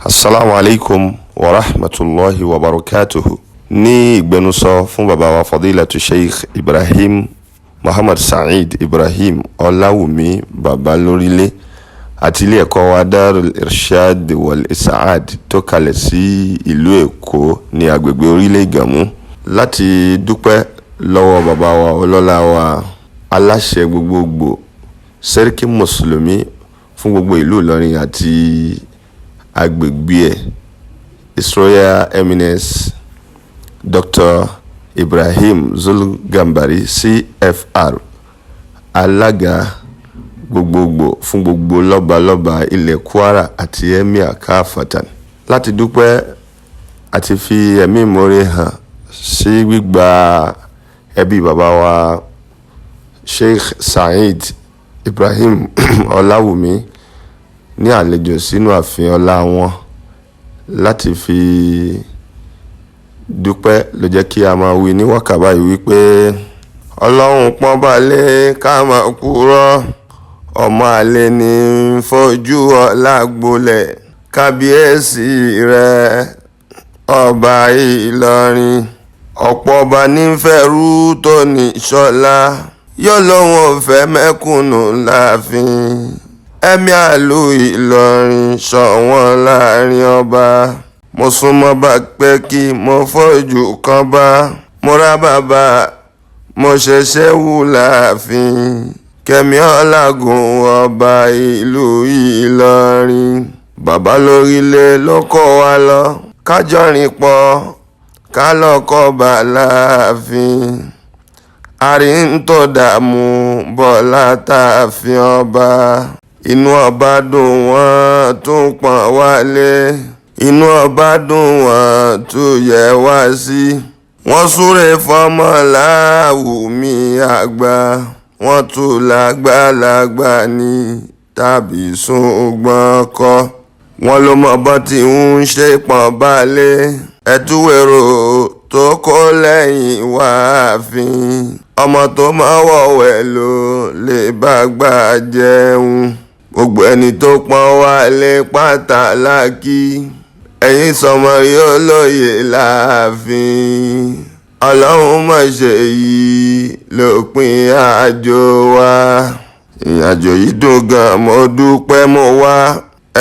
Assalamu alaikum wa rahmatullahi wa barakatuhu. Ní ìgbẹnusọ fún bàbá wa Fadilatu Sheikh Ibrahim Muhammad Sa'id Ibrahim Ọláwùmí bàbá lórílé àti ilé ẹ̀kọ́ wa Darul Irshad wal Isaad tó kalẹ̀ sí ìlú Èkó ní agbègbè orílẹ̀ Ìgànmú láti dúpẹ́ lọ́wọ́ bàbá wa ọlọ́lá wa aláṣẹ gbogbogbò Sẹ́ríkì Mùsùlùmí fún gbogbo ìlú Ìlọrin àti agbègbè ẹ̀, His Royal Eminence Dr. Ibrahim Zulgambari CFR, alága gbogbogbò fún gbogbo lọ́balọ́ba ilẹ̀ Kwara àti Emir káfàtàn, láti dúpẹ́ àti fi ẹ̀mí ìmoore hàn sí gbígba ẹbí bàbá wa Sheikh Sa'id Ibrahim Ọláwùmí ní àlejò sínú ààfin ọlá wọn. Láti fi dúpẹ́ ló jẹ́ kí a máa wí ní wákàbá yìí wípé Ọlọ́run pọ́n balẹ̀ ká máa kúrò, ọmọ àlè ní fojú ọlá gbolẹ̀, kábíyèsí rẹ̀ ọba Ìlọrin, ọ̀pọ̀ ọba nífẹ̀ẹ́rú tó ní ṣọlá, yóò lóun ò fẹ́ mẹ́kúnnù láàfin, ẹ̀mí àlù Ìlọrin ṣọ̀wọ́n láàrin ọba, mo súnmọ́ bá pẹ́ kí mo fojú kan bá, mo rá bàbá mo ṣẹ̀ṣẹ̀ wù láàfin, kẹ́mi ọlágùn ọba ìlú Ìlọrin, bàbá lórílẹ̀ ló kọ́ wa lọ, kájọrin pọ̀ ká lọ́kọ́ bá láàfin, àrí ń tó dààmú bọ̀ látàfin ọba, inú ọba dùn wọ́n tún pọ̀n wálé, inú ọba dùn wọ́n tún yẹ wá sí, wọ́n súre fọ́mọ Láwùmí àgbà, wọ́n tún lágbàlagbà ní tàbí ṣùgbọ́n kọ́, wọ́n ló mọ bọ́ tí ń ṣe pọ̀n balẹ̀, ẹ̀túwèrò tó kó lẹ́yìn wáàfin, ọmọ tó máa wọ̀wẹ̀ ló lè bá gbà jẹun, gbogbo ẹni tó pọ́n wálé pátá lákì, ẹ̀yin sọmọ yóò lóye láàfin, Ọlọ́run má ṣe yìí lópin àjò wa. Ìrìnàjò yìí dùn gan, mo dúpẹ́ mo wá,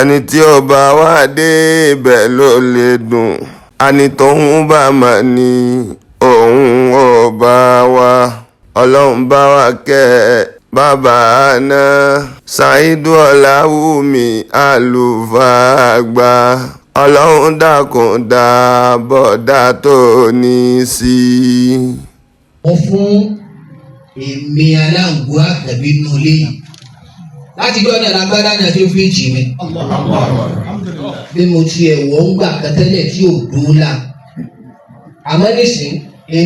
ẹni tí ó bá wá dé ibẹ̀ ló lè dùn, àní tóun bá mà ní òun ò bá wá. Ọlọ́run bá wa kẹ́ bàbá náà Sàídù Ọláwùmí àlùfáà àgbà, Ọlọ́run dákun dábọ̀dá tó ní sí. Wọ́n fún èmi aláǹgbó àkàbí nù léyìn láti gbọ́ náà lágbádá náà tó fi jì mí. Bí mo ti ẹ̀wọ̀ ń gbà kẹtẹ́lẹ̀ tí ò dóòlà, àmọ́ nísìn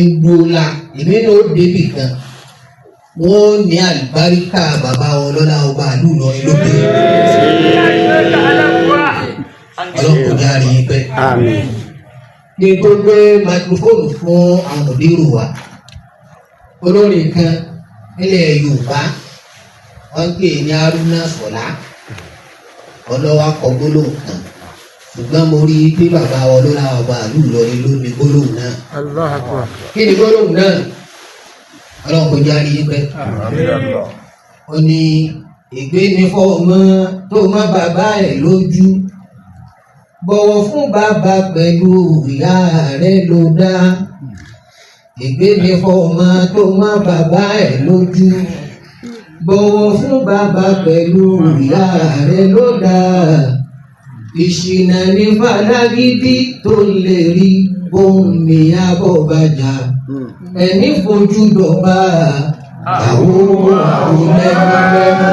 ń dóòlà, èmi náà ó débì kan wọ́n ní àlùbáríkà bàbá wọn lọ́lá ọba àlù Ìlọrin lóde. Ọlọ́run járe yín pẹ́. Ní tó gbé máikrófóònù fún àwọn òdìrò wa, olórin kan nílẹ̀ Yorùbá wọ́n ń pè ní Haruna Sọlá, ọlọ́wà kọ gbólóhùn kan, ṣùgbọ́n mo rí pé bàbá wọn lọ́lá ọba àlù Ìlọrin ló ní gbólóhùn náà. Kí ni gbólóhùn náà? Ọlọ́run kò járe yín pẹ́. Ó ní ìgbé ní fọ́ọ̀mọ́ tó mọ́ bàbá ẹ̀ lójú, bọ̀wọ̀ fún bàbá pẹ̀lú ìyá rẹ̀ ló dá. Ìgbé ní fọ́ọ̀mọ́ tó mọ́ bàbá ẹ̀ lójú, bọ̀wọ̀ fún bàbá pẹ̀lú ìyá rẹ̀ ló dá. Ìṣìnà ní fàdágídí tó lè rí bóun ní abọ́bàjá, ẹni fojú dọ̀bà àwọn lẹ́nu.